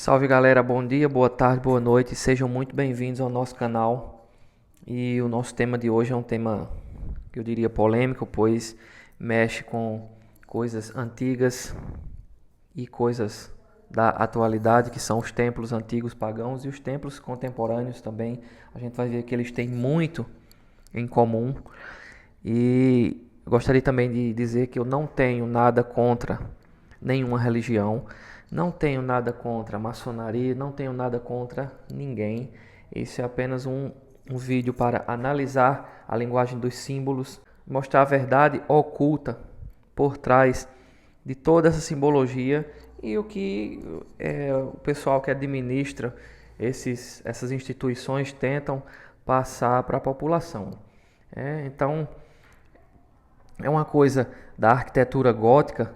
Salve galera, bom dia, boa tarde, boa noite, sejam muito bem-vindos ao nosso canal. E o nosso tema de hoje é um tema que eu diria polêmico, pois mexe com coisas antigas e coisas da atualidade, que são os templos antigos pagãos e os templos contemporâneos também. A gente vai ver que eles têm muito em comum. E gostaria também de dizer que eu não tenho nada contra nenhuma religião, não tenho nada contra a maçonaria, não tenho nada contra ninguém. Esse é apenas um vídeo para analisar a linguagem dos símbolos, mostrar a verdade oculta por trás de toda essa simbologia e o que o pessoal que administra essas instituições tentam passar para a população. Então, é uma coisa da arquitetura gótica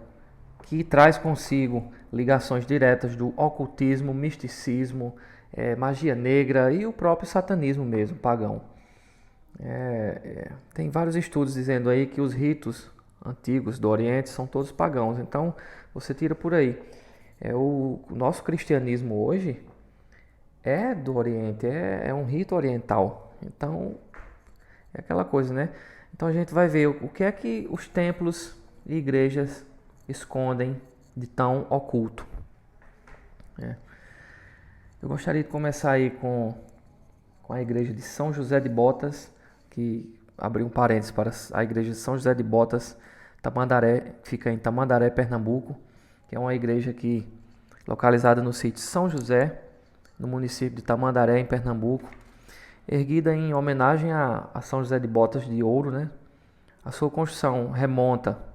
que traz consigo ligações diretas do ocultismo, misticismo, magia negra e o próprio satanismo mesmo, pagão. Tem vários estudos dizendo aí que os ritos antigos do Oriente são todos pagãos, então você tira por aí. O nosso cristianismo hoje é do Oriente, é um rito oriental, então é aquela coisa, né? Então a gente vai ver o que é que os templos e igrejas escondem de tão oculto. Eu gostaria de começar aí com a igreja de São José de Botas, que abriu um parênteses para a igreja de São José de Botas, Tamandaré, que fica em Tamandaré, Pernambuco, que é uma igreja que localizada no sítio São José, no município de Tamandaré, em Pernambuco, erguida em homenagem a São José de Botas de Ouro, né? A sua construção remonta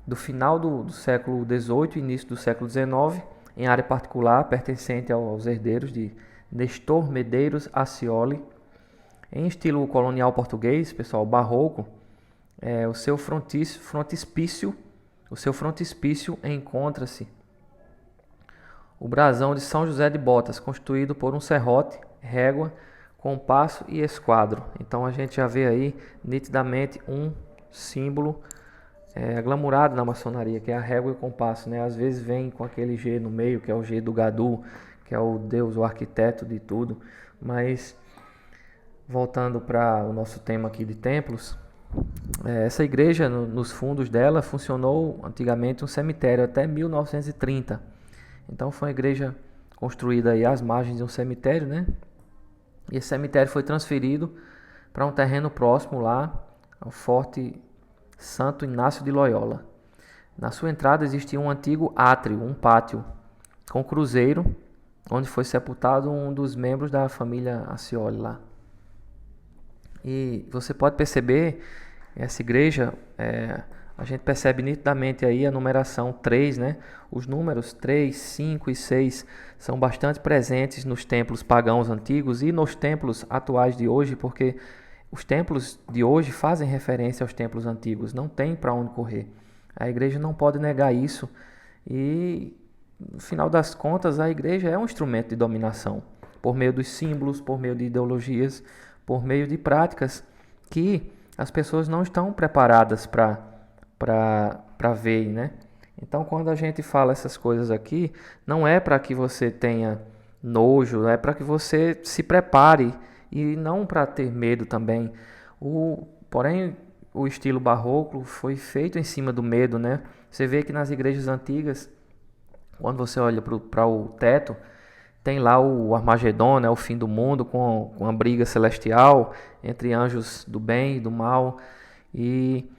do final do século XVIII, início do século XIX, em área particular pertencente aos herdeiros de Nestor Medeiros Accioli, em estilo colonial português, pessoal, barroco. O seu frontispício encontra-se o brasão de São José de Botas, constituído por um serrote, régua, compasso e esquadro. Então a gente já vê aí nitidamente um símbolo aglamurado na maçonaria, que é a régua e o compasso, né? Às vezes vem com aquele G no meio, que é o G do Gadu, que é o deus, o arquiteto de tudo. Mas voltando para o nosso tema aqui de templos, essa igreja, nos fundos dela, funcionou antigamente um cemitério até 1930. Então foi uma igreja construída aí às margens de um cemitério, né? E esse cemitério foi transferido para um terreno próximo lá ao Forte Santo Inácio de Loyola. Na sua entrada existia um antigo átrio, um pátio, com cruzeiro, onde foi sepultado um dos membros da família Accioli lá. E você pode perceber, essa igreja, a gente percebe nitidamente aí a numeração 3, né? Os números 3, 5 e 6 são bastante presentes nos templos pagãos antigos e nos templos atuais de hoje, porque os templos de hoje fazem referência aos templos antigos, não tem para onde correr. A igreja não pode negar isso e, no final das contas, a igreja é um instrumento de dominação, por meio dos símbolos, por meio de ideologias, por meio de práticas que as pessoas não estão preparadas para ver, né? Então, quando a gente fala essas coisas aqui, não é para que você tenha nojo, é para que você se prepare e não para ter medo também. Porém, o estilo barroco foi feito em cima do medo, né? Você vê que nas igrejas antigas, quando você olha para o teto, tem lá o Armagedon, né? O fim do mundo com uma briga celestial entre anjos do bem e do mal. E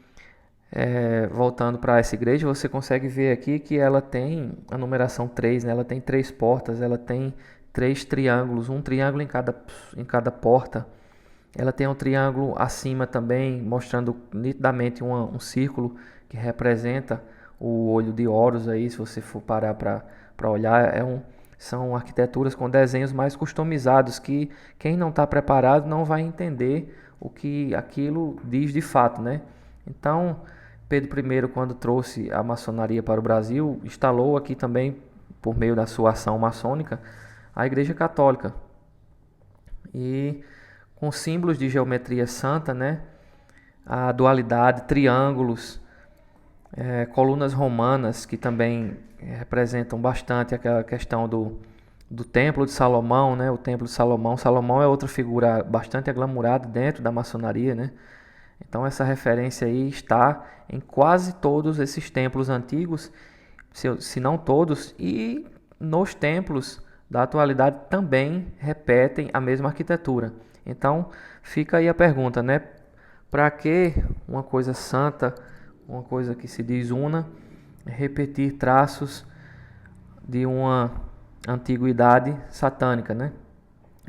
voltando para essa igreja, você consegue ver aqui que ela tem a numeração 3, né? Ela tem 3 portas, ela tem 3 triângulos, um triângulo em cada porta. Ela tem um triângulo acima também, mostrando nitidamente um círculo que representa o olho de Horus aí, se você for parar para olhar, são arquiteturas com desenhos mais customizados que quem não está preparado não vai entender o que aquilo diz de fato, né? Então, Pedro I, quando trouxe a maçonaria para o Brasil, instalou aqui também, por meio da sua ação maçônica, a Igreja Católica. E com símbolos de geometria santa, né? A dualidade, triângulos, colunas romanas que também representam bastante aquela questão do Templo de Salomão, né? O Templo de Salomão. Salomão é outra figura bastante aglamurada dentro da maçonaria, né? Então essa referência aí está em quase todos esses templos antigos, se não todos, e nos templos da atualidade também repetem a mesma arquitetura. Então fica aí a pergunta, né? Para que uma coisa santa, uma coisa que se diz una, repetir traços de uma antiguidade satânica, né?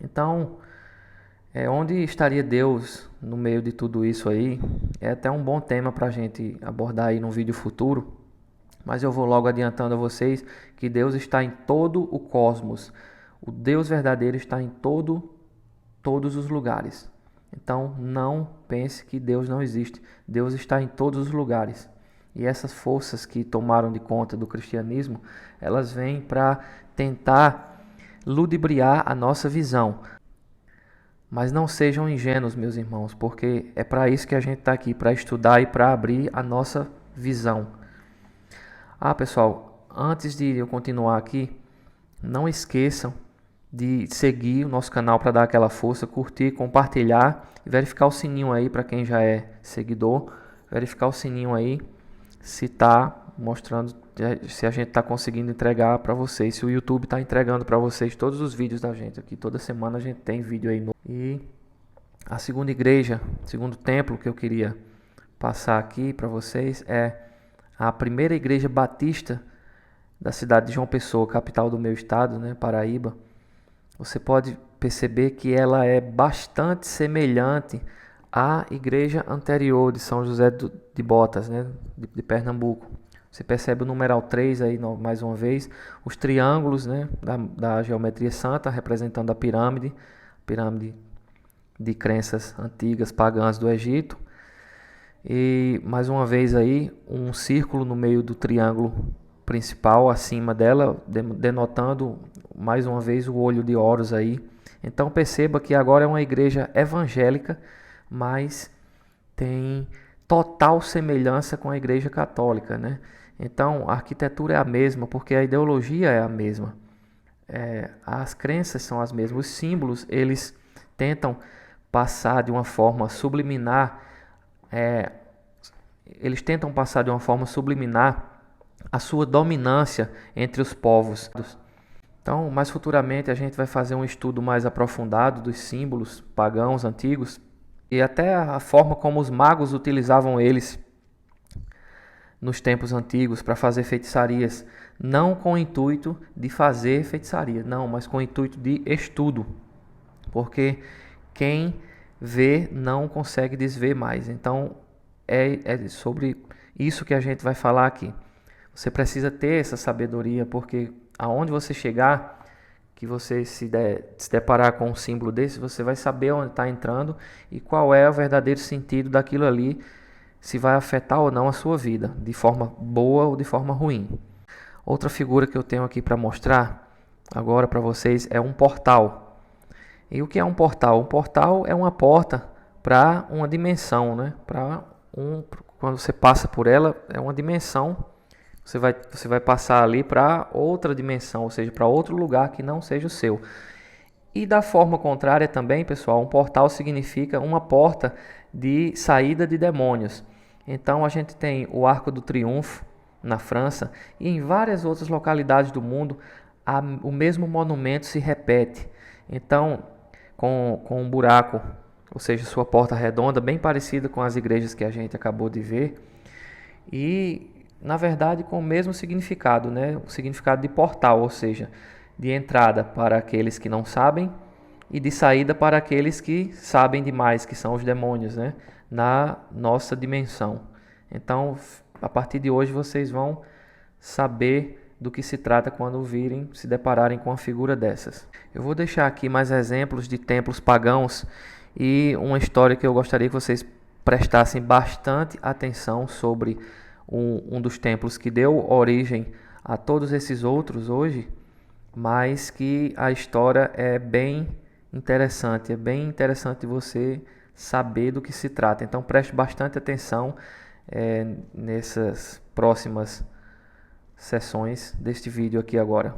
Então, onde estaria Deus no meio de tudo isso aí? É até um bom tema para a gente abordar aí num vídeo futuro, mas eu vou logo adiantando a vocês que Deus está em todo o cosmos. O Deus verdadeiro está em todos os lugares. Então, não pense que Deus não existe. Deus está em todos os lugares. E essas forças que tomaram de conta do cristianismo, elas vêm para tentar ludibriar a nossa visão. Mas não sejam ingênuos, meus irmãos, porque é para isso que a gente está aqui, para estudar e para abrir a nossa visão. Pessoal, antes de eu continuar aqui, não esqueçam de seguir o nosso canal para dar aquela força, curtir, compartilhar e verificar o sininho aí para quem já é seguidor, verificar o sininho aí se está mostrando, se a gente está conseguindo entregar para vocês, se o YouTube está entregando para vocês todos os vídeos da gente aqui. Toda semana a gente tem vídeo aí novo. E a segunda igreja, segundo templo que eu queria passar aqui para vocês é a primeira igreja batista da cidade de João Pessoa, capital do meu estado, né, Paraíba. Você pode perceber que ela é bastante semelhante à igreja anterior de São José de Botas, né, de Pernambuco. Você percebe o numeral 3 aí mais uma vez, os triângulos, né, da geometria santa representando a pirâmide de crenças antigas pagãs do Egito. E mais uma vez aí um círculo no meio do triângulo principal acima dela, denotando mais uma vez o olho de Horus aí. Então perceba que agora é uma igreja evangélica, mas tem total semelhança com a igreja católica, né? Então a arquitetura é a mesma, porque a ideologia é a mesma. As crenças são as mesmas, os símbolos eles tentam passar de uma forma subliminar, a sua dominância entre os povos. Então, mais futuramente a gente vai fazer um estudo mais aprofundado dos símbolos pagãos antigos e até a forma como os magos utilizavam eles nos tempos antigos para fazer feitiçarias, não com o intuito de fazer feitiçaria, não, mas com o intuito de estudo, porque quem vê não consegue desver mais. Então, é sobre isso que a gente vai falar aqui. Você precisa ter essa sabedoria, porque aonde você chegar, que você se deparar com um símbolo desse, você vai saber onde está entrando e qual é o verdadeiro sentido daquilo ali, se vai afetar ou não a sua vida, de forma boa ou de forma ruim. Outra figura que eu tenho aqui para mostrar agora para vocês é um portal. E o que é um portal? Um portal é uma porta para uma dimensão, né? Quando você passa por ela, é uma dimensão. Você vai passar ali para outra dimensão, ou seja, para outro lugar que não seja o seu. E da forma contrária também, pessoal, um portal significa uma porta de saída de demônios. Então a gente tem o Arco do Triunfo na França e em várias outras localidades do mundo o mesmo monumento se repete. Então, com um buraco, ou seja, sua porta redonda, bem parecida com as igrejas que a gente acabou de ver. E na verdade com o mesmo significado, né? O significado de portal, ou seja, de entrada para aqueles que não sabem e de saída para aqueles que sabem demais, que são os demônios, né? Na nossa dimensão. Então, a partir de hoje vocês vão saber do que se trata quando se depararem com uma figura dessas. Eu vou deixar aqui mais exemplos de templos pagãos e uma história que eu gostaria que vocês prestassem bastante atenção sobre um dos templos que deu origem a todos esses outros hoje, mas que a história é bem interessante você saber do que se trata. Então preste bastante atenção, nessas próximas sessões deste vídeo aqui agora.